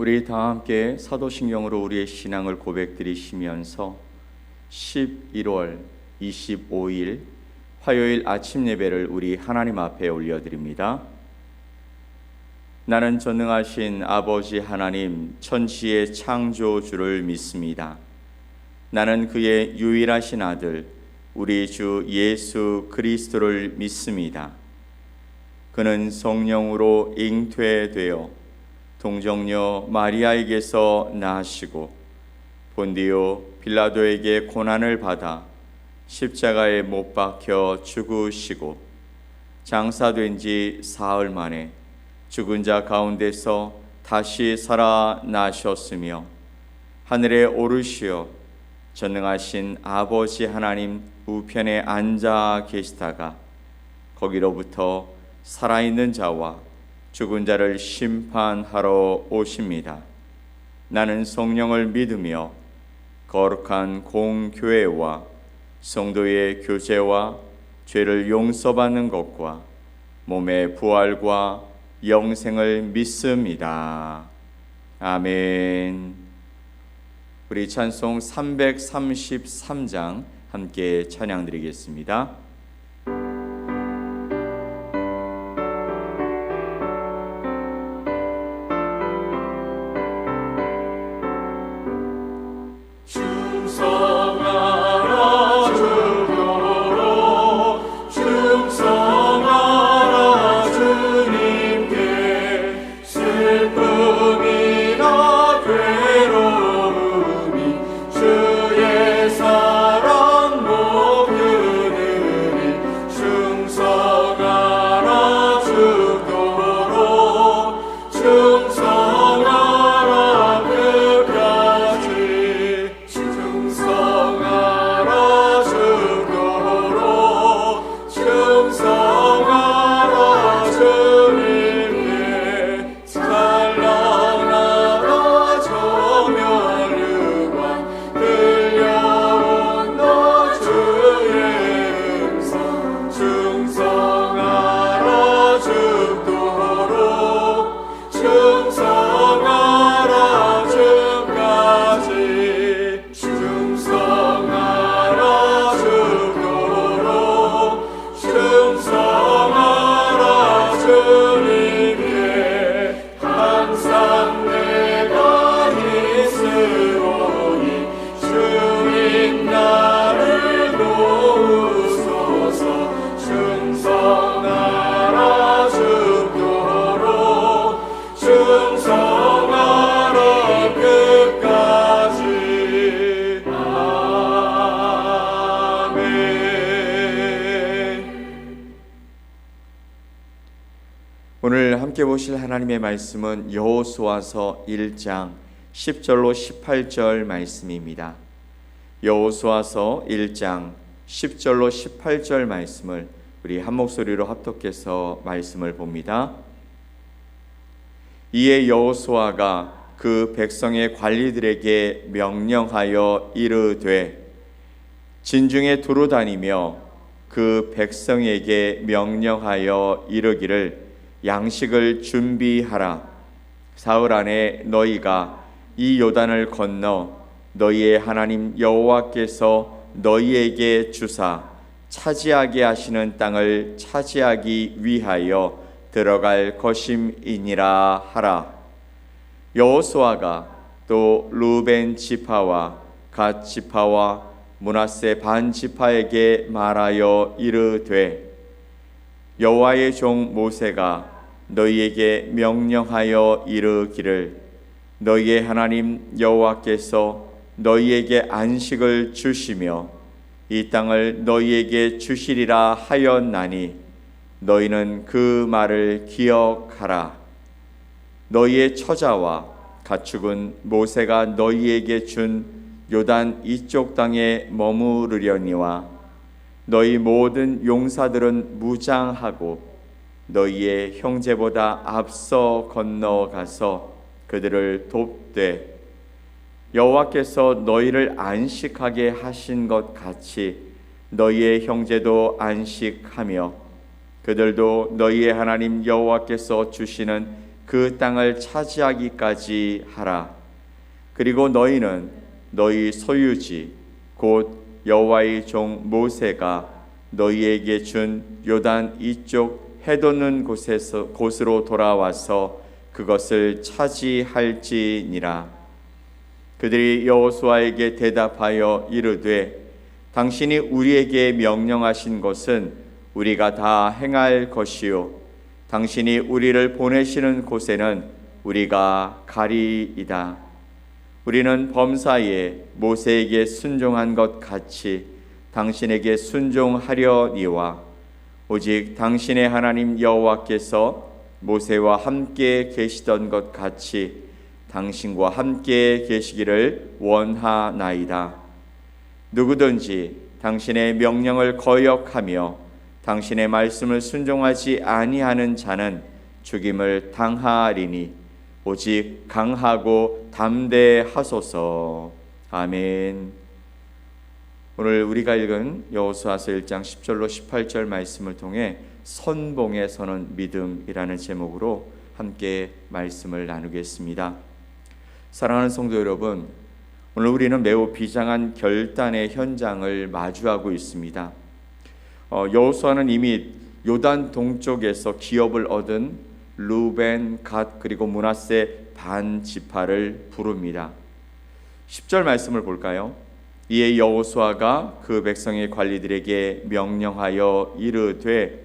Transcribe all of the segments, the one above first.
우리 다 함께 사도신경으로 우리의 신앙을 고백드리시면서 11월 25일 화요일 아침 예배를 우리 하나님 앞에 올려드립니다. 나는 전능하신 아버지 하나님 천지의 창조주를 믿습니다. 나는 그의 유일하신 아들 우리 주 예수 그리스도를 믿습니다. 그는 성령으로 잉태되어 동정녀 마리아에게서 나시고 본디오 빌라도에게 고난을 받아 십자가에 못 박혀 죽으시고 장사된 지 사흘 만에 죽은 자 가운데서 다시 살아나셨으며 하늘에 오르시어 전능하신 아버지 하나님 우편에 앉아 계시다가 거기로부터 살아있는 자와 죽은 자를 심판하러 오십니다. 나는 성령을 믿으며 거룩한 공교회와 성도의 교제와 죄를 용서받는 것과 몸의 부활과 영생을 믿습니다. 아멘. 우리 찬송 333장 함께 찬양드리겠습니다. 오늘 함께 보실 하나님의 말씀은 여호수아서 1장 10절로 18절 말씀입니다. 여호수아서 1장 10절로 18절 말씀을 우리 한 목소리로 합독해서 말씀을 봅니다. 이에 여호수아가 그 백성의 관리들에게 명령하여 이르되 진중에 두루 다니며 그 백성에게 명령하여 이르기를 양식을 준비하라. 사흘 안에 너희가 이 요단을 건너 너희의 하나님 여호와께서 너희에게 주사 차지하게 하시는 땅을 차지하기 위하여 들어갈 것임이니라 하라. 여호수아가 또 루벤 지파와 갓 지파와 므낫세 반 지파에게 말하여 이르되 여호와의 종 모세가 너희에게 명령하여 이르기를 너희의 하나님 여호와께서 너희에게 안식을 주시며 이 땅을 너희에게 주시리라 하였나니 너희는 그 말을 기억하라. 너희의 처자와 가축은 모세가 너희에게 준 요단 이쪽 땅에 머무르려니와 너희 모든 용사들은 무장하고 너희의 형제보다 앞서 건너가서 그들을 돕되 여호와께서 너희를 안식하게 하신 것 같이 너희의 형제도 안식하며 그들도 너희의 하나님 여호와께서 주시는 그 땅을 차지하기까지 하라. 그리고 너희는 너희 소유지 곧 여호와의 종 모세가 너희에게 준 요단 이쪽 해돋는 곳으로 돌아와서 그것을 차지할지니라. 그들이 여호수아에게 대답하여 이르되 당신이 우리에게 명령하신 것은 우리가 다 행할 것이요 당신이 우리를 보내시는 곳에는 우리가 가리이다. 우리는 범사에 모세에게 순종한 것 같이 당신에게 순종하려니와 오직 당신의 하나님 여호와께서 모세와 함께 계시던 것 같이 당신과 함께 계시기를 원하나이다. 누구든지 당신의 명령을 거역하며 당신의 말씀을 순종하지 아니하는 자는 죽임을 당하리니 오직 강하고 담대하소서. 아멘. 오늘 우리가 읽은 여호수아서 1장 10절로 18절 말씀을 통해 선봉에 서는 믿음이라는 제목으로 함께 말씀을 나누겠습니다. 사랑하는 성도 여러분, 오늘 우리는 매우 비장한 결단의 현장을 마주하고 있습니다. 여호수아는 이미 요단 동쪽에서 기업을 얻은 루벤, 갓 그리고 므낫세 반 지파를 부릅니다. 10절 말씀을 볼까요? 이에 여호수아가 그 백성의 관리들에게 명령하여 이르되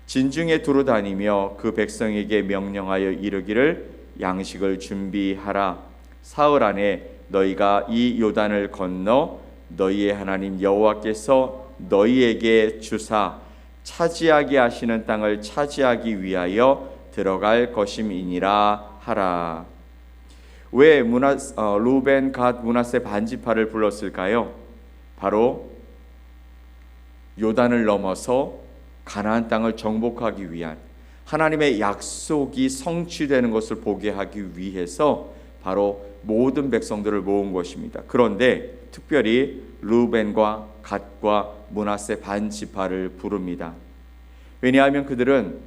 진중에 두루 다니며 그 백성에게 명령하여 이르기를 양식을 준비하라. 사흘 안에 너희가 이 요단을 건너 너희의 하나님 여호와께서 너희에게 주사 차지하게 하시는 땅을 차지하기 위하여 들어갈 것임이니라 하라. 왜 루벤, 갓, 므낫세 반지파를 불렀을까요? 바로 요단을 넘어서 가나안 땅을 정복하기 위한 하나님의 약속이 성취되는 것을 보게 하기 위해서 바로 모든 백성들을 모은 것입니다. 그런데 특별히 루벤과 갓과 므낫세 반지파를 부릅니다. 왜냐하면 그들은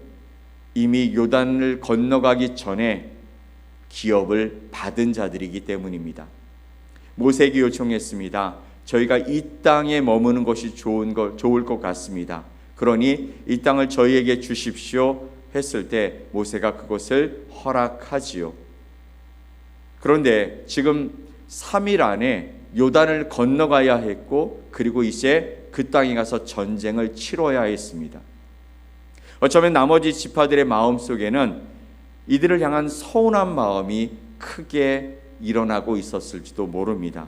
이미 요단을 건너가기 전에 기업을 받은 자들이기 때문입니다. 모세에게 요청했습니다. 저희가 이 땅에 머무는 것이 좋을 것 같습니다. 그러니 이 땅을 저희에게 주십시오 했을 때 모세가 그것을 허락하지요. 그런데 지금 3일 안에 요단을 건너가야 했고 그리고 이제 그 땅에 가서 전쟁을 치러야 했습니다. 어쩌면 나머지 지파들의 마음속에는 이들을 향한 서운한 마음이 크게 일어나고 있었을지도 모릅니다.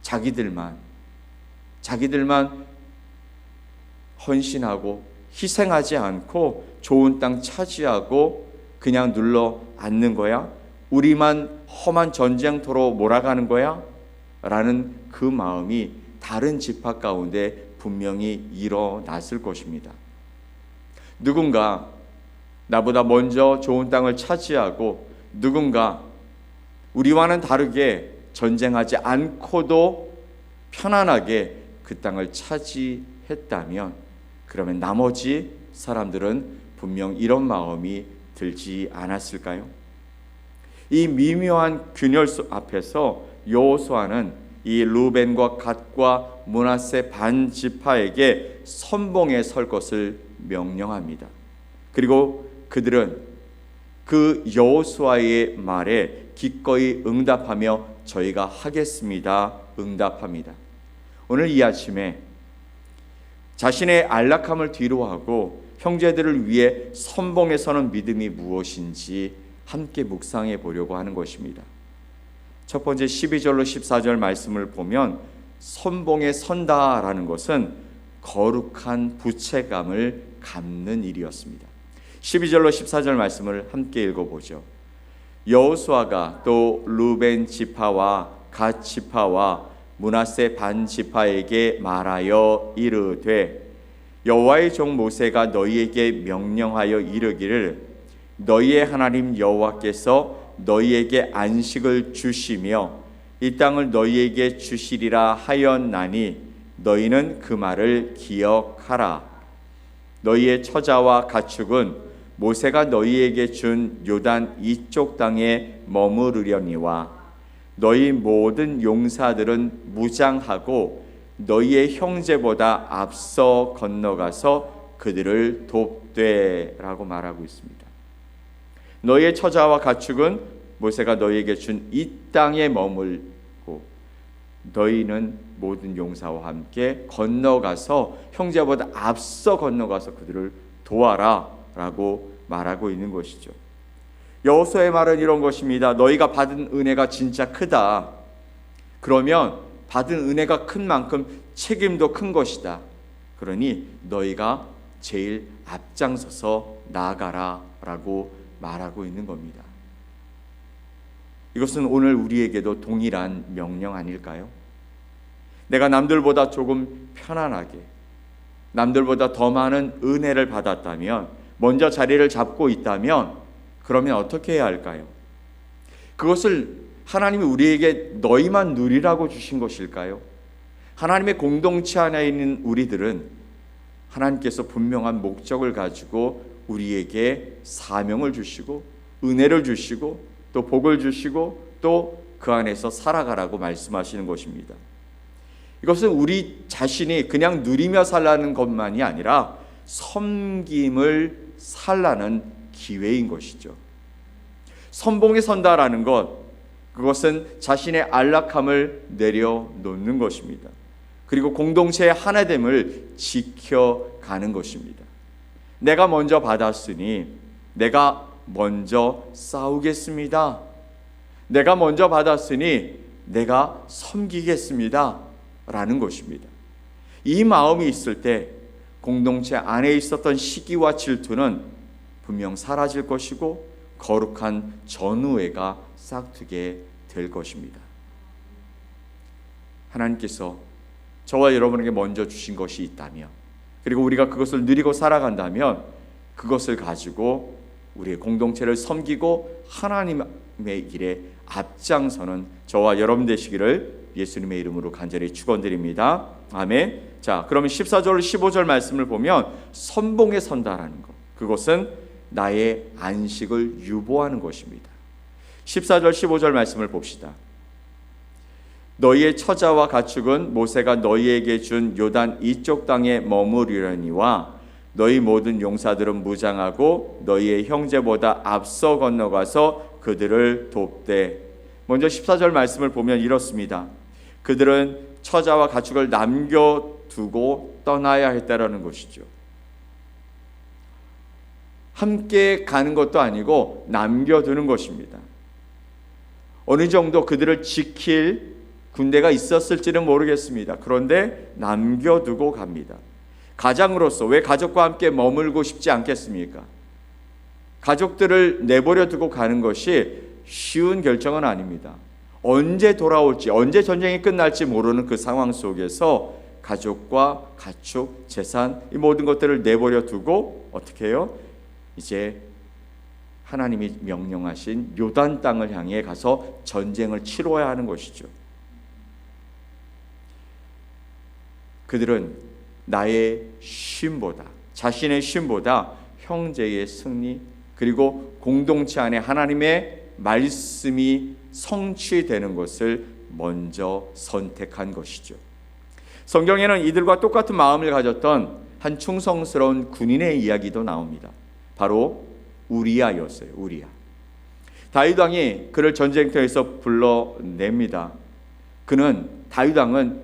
자기들만 헌신하고 희생하지 않고 좋은 땅 차지하고 그냥 눌러 앉는 거야? 우리만 험한 전쟁터로 몰아가는 거야? 라는 그 마음이 다른 지파 가운데 분명히 일어났을 것입니다. 누군가 나보다 먼저 좋은 땅을 차지하고 누군가 우리와는 다르게 전쟁하지 않고도 편안하게 그 땅을 차지했다면 그러면 나머지 사람들은 분명 이런 마음이 들지 않았을까요? 이 미묘한 균열 앞에서 여호수아는 이 루벤과 갓과 므낫세 반 지파에게 선봉에 설 것을 명령합니다. 그리고 그들은 그 여호수아의 말에 기꺼이 응답하며 저희가 하겠습니다. 응답합니다. 오늘 이 아침에 자신의 안락함을 뒤로하고 형제들을 위해 선봉에 서는 믿음이 무엇인지 함께 묵상해 보려고 하는 것입니다. 첫 번째 12절로 14절 말씀을 보면 선봉에 선다라는 것은 거룩한 부채감을 갚는 일이었습니다. 12절로 14절 말씀을 함께 읽어보죠. 여호수아가 또 루벤 지파와 갓 지파와 므낫세 반 지파에게 말하여 이르되 여호와의 종 모세가 너희에게 명령하여 이르기를 너희의 하나님 여호와께서 너희에게 안식을 주시며 이 땅을 너희에게 주시리라 하였나니 너희는 그 말을 기억하라. 너희의 처자와 가축은 모세가 너희에게 준 요단 이쪽 땅에 머무르려니와 너희 모든 용사들은 무장하고 너희의 형제보다 앞서 건너가서 그들을 돕되라고 말하고 있습니다. 너희의 처자와 가축은 모세가 너희에게 준 이 땅에 머물고 너희는 모든 용사와 함께 건너가서 형제보다 앞서 건너가서 그들을 도와라 라고 말하고 있는 것이죠. 여호수아의 말은 이런 것입니다. 너희가 받은 은혜가 진짜 크다. 그러면 받은 은혜가 큰 만큼 책임도 큰 것이다. 그러니 너희가 제일 앞장서서 나아가라 라고 말하고 있는 겁니다. 이것은 오늘 우리에게도 동일한 명령 아닐까요? 내가 남들보다 조금 편안하게, 남들보다 더 많은 은혜를 받았다면, 먼저 자리를 잡고 있다면 그러면 어떻게 해야 할까요? 그것을 하나님이 우리에게 너희만 누리라고 주신 것일까요? 하나님의 공동체 안에 있는 우리들은 하나님께서 분명한 목적을 가지고 우리에게 사명을 주시고 은혜를 주시고 또 복을 주시고 또 그 안에서 살아가라고 말씀하시는 것입니다. 이것은 우리 자신이 그냥 누리며 살라는 것만이 아니라 섬김을 살라는 기회인 것이죠. 선봉에 선다라는 것, 그것은 자신의 안락함을 내려놓는 것입니다. 그리고 공동체의 하나됨을 지켜가는 것입니다. 내가 먼저 받았으니 내가 먼저 싸우겠습니다. 내가 먼저 받았으니 내가 섬기겠습니다 라는 것입니다. 이 마음이 있을 때 공동체 안에 있었던 시기와 질투는 분명 사라질 것이고 거룩한 전우애가 싹트게 될 것입니다. 하나님께서 저와 여러분에게 먼저 주신 것이 있다면, 그리고 우리가 그것을 누리고 살아간다면 그것을 가지고 우리의 공동체를 섬기고 하나님의 일에 앞장서는 저와 여러분 되시기를 예수님의 이름으로 간절히 축원드립니다. 아멘. 자, 그러면 14절 15절 말씀을 보면 선봉에 선다라는 것, 그것은 나의 안식을 유보하는 것입니다. 14절 15절 말씀을 봅시다. 너희의 처자와 가축은 모세가 너희에게 준 요단 이쪽 땅에 머무르려니와 너희 모든 용사들은 무장하고 너희의 형제보다 앞서 건너가서 그들을 돕되. 먼저 14절 말씀을 보면 이렇습니다. 그들은 처자와 가축을 남겨두고 떠나야 했다라는 것이죠. 함께 가는 것도 아니고 남겨두는 것입니다. 어느 정도 그들을 지킬 군대가 있었을지는 모르겠습니다. 그런데 남겨두고 갑니다. 가장으로서 왜 가족과 함께 머물고 싶지 않겠습니까? 가족들을 내버려 두고 가는 것이 쉬운 결정은 아닙니다. 언제 돌아올지, 언제 전쟁이 끝날지 모르는 그 상황 속에서 가족과 가축, 재산, 이 모든 것들을 내버려 두고 어떻게 해요? 이제 하나님이 명령하신 요단 땅을 향해 가서 전쟁을 치러야 하는 것이죠. 그들은 나의 쉼보다, 자신의 쉼보다 형제의 승리, 그리고 공동체 안에 하나님의 말씀이 성취되는 것을 먼저 선택한 것이죠. 성경에는 이들과 똑같은 마음을 가졌던 한 충성스러운 군인의 이야기도 나옵니다. 바로 우리아였어요. 우리아. 다윗 왕이 그를 전쟁터에서 불러냅니다. 다윗 왕은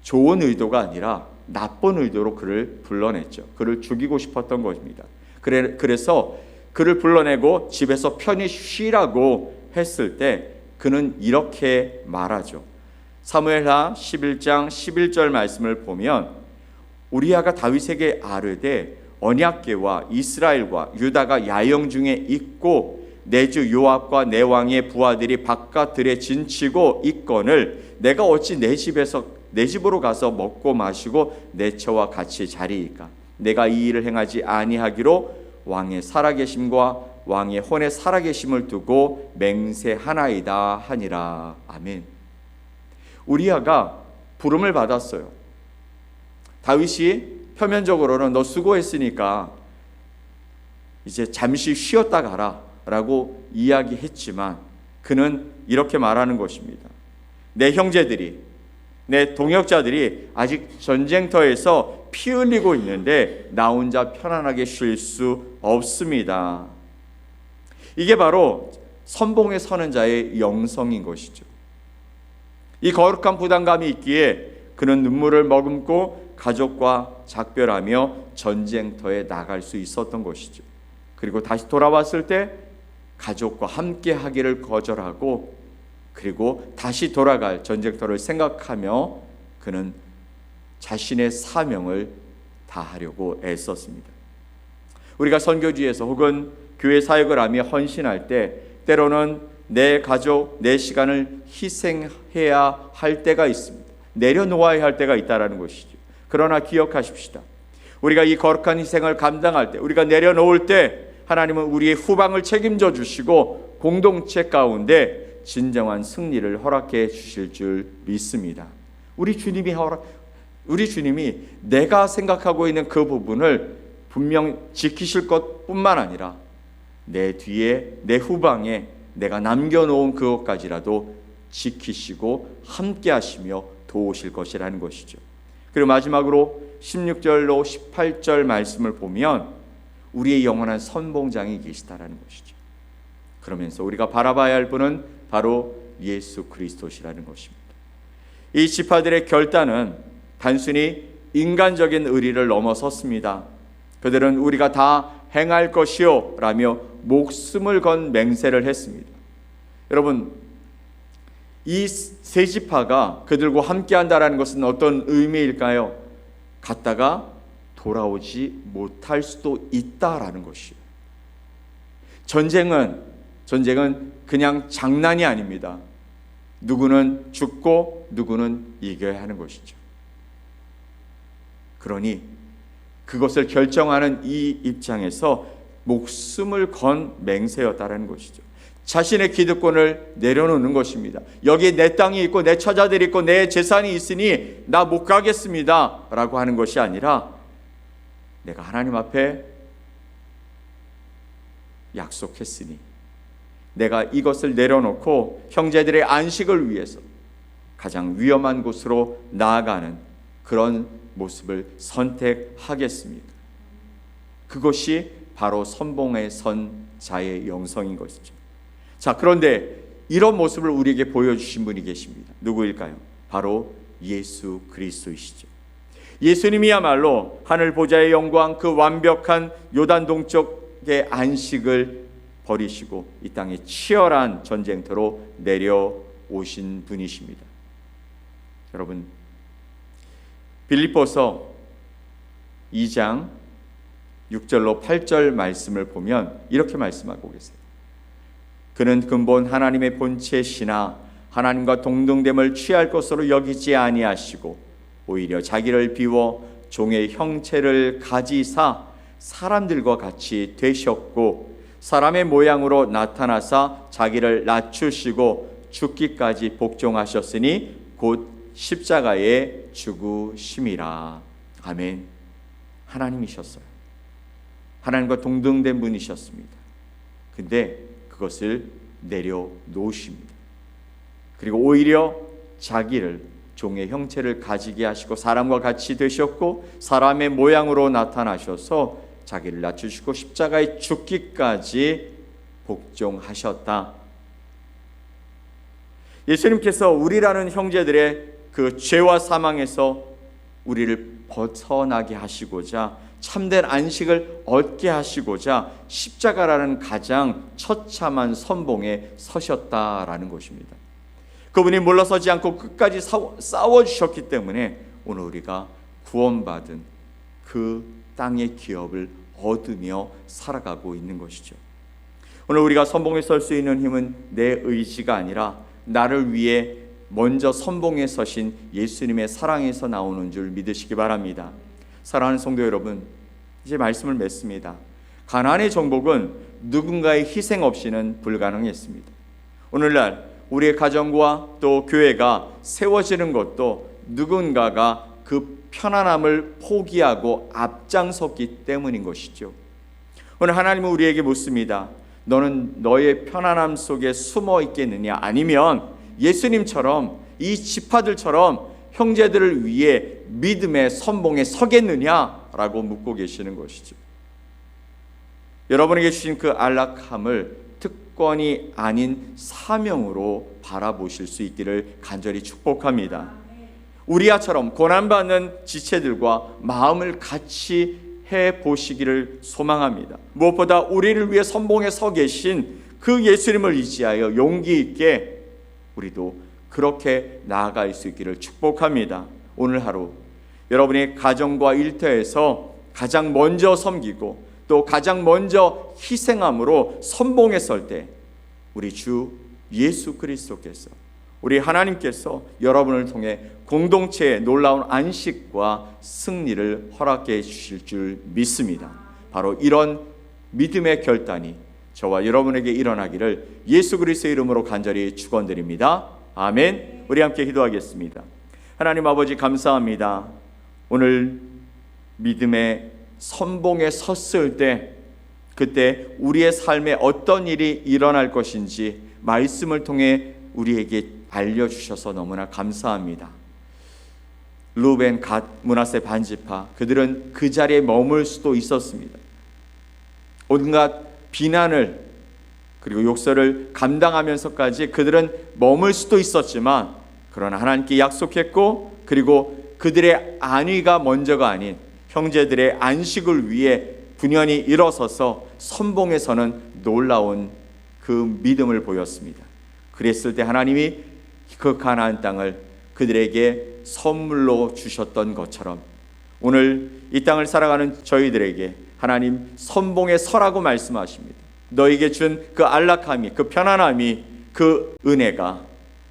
좋은 의도가 아니라 나쁜 의도로 그를 불러냈죠. 그를 죽이고 싶었던 것입니다. 그래서 그를 불러내고 집에서 편히 쉬라고 했을 때 그는 이렇게 말하죠. 사무엘하 11장 11절 말씀을 보면 우리아가 다윗에게 아뢰되 언약궤와 이스라엘과 유다가 야영 중에 있고 내 주 요압과 내 왕의 부하들이 바깥 들에 진치고 있거늘 내가 어찌 내 집으로 가서 먹고 마시고 내 처와 같이 자리이까? 내가 이 일을 행하지 아니하기로 왕의 살아계심과 왕의 혼의 살아계심을 두고 맹세하나이다 하니라. 아멘. 우리아가 부름을 받았어요. 다윗이 표면적으로는 너 수고했으니까 이제 잠시 쉬었다 가라 라고 이야기했지만 그는 이렇게 말하는 것입니다. 내 형제들이, 내 동역자들이 아직 전쟁터에서 피 흘리고 있는데 나 혼자 편안하게 쉴 수 없습니다. 이게 바로 선봉에 서는 자의 영성인 것이죠. 이 거룩한 부담감이 있기에 그는 눈물을 머금고 가족과 작별하며 전쟁터에 나갈 수 있었던 것이죠. 그리고 다시 돌아왔을 때 가족과 함께 하기를 거절하고 그리고 다시 돌아갈 전쟁터를 생각하며 그는 자신의 사명을 다하려고 애썼습니다. 우리가 선교지에서 혹은 교회 사역을 하며 헌신할 때 때로는 내 가족, 내 시간을 희생해야 할 때가 있습니다. 내려놓아야 할 때가 있다는 것이죠. 그러나 기억하십시다. 우리가 이 거룩한 희생을 감당할 때, 우리가 내려놓을 때 하나님은 우리의 후방을 책임져 주시고 공동체 가운데 진정한 승리를 허락해 주실 줄 믿습니다. 우리 주님이 내가 생각하고 있는 그 부분을 분명 지키실 것뿐만 아니라 내 뒤에, 내 후방에 내가 남겨놓은 그것까지라도 지키시고 함께 하시며 도우실 것이라는 것이죠. 그리고 마지막으로 16절로 18절 말씀을 보면 우리의 영원한 선봉장이 계시다라는 것이죠. 그러면서 우리가 바라봐야 할 분은 바로 예수 그리스도시라는 것입니다. 이 지파들의 결단은 단순히 인간적인 의리를 넘어섰습니다. 그들은 우리가 다 행할 것이요 라며 목숨을 건 맹세를 했습니다. 여러분, 이 세 지파가 그들과 함께한다라는 것은 어떤 의미일까요? 갔다가 돌아오지 못할 수도 있다라는 것이에요. 전쟁은 그냥 장난이 아닙니다. 누구는 죽고 누구는 이겨야 하는 것이죠. 그러니 그것을 결정하는 이 입장에서 목숨을 건 맹세였다라는 것이죠. 자신의 기득권을 내려놓는 것입니다. 여기 내 땅이 있고 내 처자들이 있고 내 재산이 있으니 나 못 가겠습니다 라고 하는 것이 아니라 내가 하나님 앞에 약속했으니 내가 이것을 내려놓고 형제들의 안식을 위해서 가장 위험한 곳으로 나아가는 그런 모습을 선택하겠습니다. 그것이 바로 선봉에 선 자의 영성인 것이죠. 자, 그런데 이런 모습을 우리에게 보여주신 분이 계십니다. 누구일까요? 바로 예수 그리스도이시죠. 예수님이야말로 하늘 보좌의 영광, 그 완벽한 요단 동쪽의 안식을 버리시고 이 땅에 치열한 전쟁터로 내려오신 분이십니다. 여러분, 빌립보서 2장 6절로 8절 말씀을 보면 이렇게 말씀하고 계세요. 그는 근본 하나님의 본체시나 하나님과 동등됨을 취할 것으로 여기지 아니하시고 오히려 자기를 비워 종의 형체를 가지사 사람들과 같이 되셨고 사람의 모양으로 나타나사 자기를 낮추시고 죽기까지 복종하셨으니 곧 십자가에 죽으심이라. 아멘. 하나님이셨어요. 하나님과 동등된 분이셨습니다. 근데 그것을 내려놓으십니다. 그리고 오히려 자기를 종의 형체를 가지게 하시고 사람과 같이 되셨고 사람의 모양으로 나타나셔서 자기를 낮추시고 십자가에 죽기까지 복종하셨다. 예수님께서 우리라는 형제들의 그 죄와 사망에서 우리를 벗어나게 하시고자 참된 안식을 얻게 하시고자 십자가라는 가장 처참한 선봉에 서셨다라는 것입니다. 그분이 물러서지 않고 끝까지 싸워주셨기 때문에 오늘 우리가 구원받은 그 땅의 기업을 얻으며 살아가고 있는 것이죠. 오늘 우리가 선봉에 설 수 있는 힘은 내 의지가 아니라 나를 위해 먼저 선봉에 서신 예수님의 사랑에서 나오는 줄 믿으시기 바랍니다. 사랑하는 성도 여러분, 이제 말씀을 맺습니다. 가나안의 정복은 누군가의 희생 없이는 불가능했습니다. 오늘날 우리의 가정과 또 교회가 세워지는 것도 누군가가 그 편안함을 포기하고 앞장섰기 때문인 것이죠. 오늘 하나님은 우리에게 묻습니다. 너는 너의 편안함 속에 숨어 있겠느냐? 아니면 예수님처럼 이 지파들처럼 형제들을 위해 믿음의 선봉에 서겠느냐라고 묻고 계시는 것이죠. 여러분에게 주신 그 안락함을 특권이 아닌 사명으로 바라보실 수 있기를 간절히 축복합니다. 우리아처럼 고난받는 지체들과 마음을 같이 해보시기를 소망합니다. 무엇보다 우리를 위해 선봉에 서 계신 그 예수님을 의지하여 용기 있게 우리도 그렇게 나아갈 수 있기를 축복합니다. 오늘 하루 여러분의 가정과 일터에서 가장 먼저 섬기고 또 가장 먼저 희생함으로 선봉에 설 때 우리 주 예수 그리스도께서, 우리 하나님께서 여러분을 통해 공동체의 놀라운 안식과 승리를 허락해 주실 줄 믿습니다. 바로 이런 믿음의 결단이 저와 여러분에게 일어나기를 예수 그리스도의 이름으로 간절히 축원드립니다. 아멘. 우리 함께 기도하겠습니다. 하나님 아버지, 감사합니다. 오늘 믿음의 선봉에 섰을 때 그때 우리의 삶에 어떤 일이 일어날 것인지 말씀을 통해 우리에게 알려주셔서 너무나 감사합니다. 루벤, 갓, 므낫세 반지파, 그들은 그 자리에 머물 수도 있었습니다. 온갖 비난을 그리고 욕설을 감당하면서까지 그들은 머물 수도 있었지만, 그러나 하나님께 약속했고, 그리고 그들의 안위가 먼저가 아닌 형제들의 안식을 위해 분연히 일어서서 선봉에서는 놀라운 그 믿음을 보였습니다. 그랬을 때 하나님이 그 가나안 땅을 그들에게 선물로 주셨던 것처럼 오늘 이 땅을 살아가는 저희들에게 하나님 선봉에 서라고 말씀하십니다. 너에게 준 그 안락함이, 그 편안함이, 그 은혜가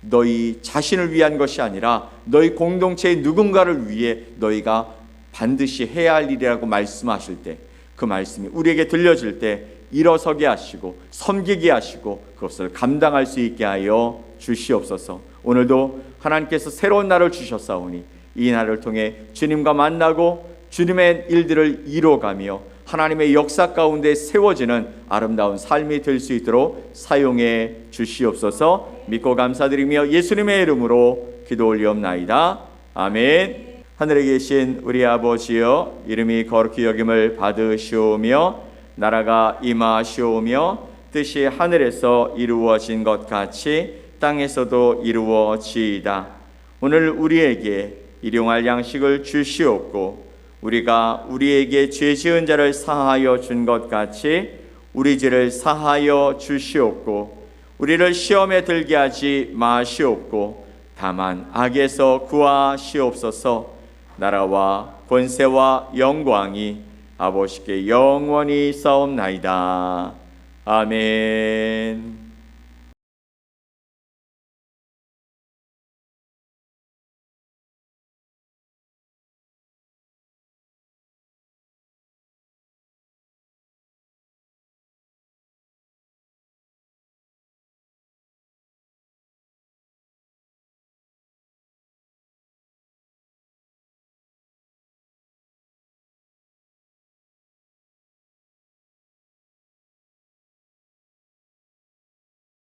너희 자신을 위한 것이 아니라 너희 공동체의 누군가를 위해 너희가 반드시 해야 할 일이라고 말씀하실 때, 그 말씀이 우리에게 들려질 때 일어서게 하시고 섬기게 하시고 그것을 감당할 수 있게 하여 주시옵소서. 오늘도 하나님께서 새로운 날을 주셨사오니 이 날을 통해 주님과 만나고 주님의 일들을 이루어가며 하나님의 역사 가운데 세워지는 아름다운 삶이 될 수 있도록 사용해 주시옵소서. 믿고 감사드리며 예수님의 이름으로 기도 올리옵나이다. 아멘. 하늘에 계신 우리 아버지여, 이름이 거룩히 여김을 받으시오며 나라가 임하시오며 뜻이 하늘에서 이루어진 것 같이 땅에서도 이루어지이다. 오늘 우리에게 일용할 양식을 주시옵고 우리가 우리에게 죄 지은 자를 사하여 준 것 같이 우리 죄를 사하여 주시옵고 우리를 시험에 들게 하지 마시옵고 다만 악에서 구하시옵소서. 나라와 권세와 영광이 아버지께 영원히 싸움나이다. 아멘.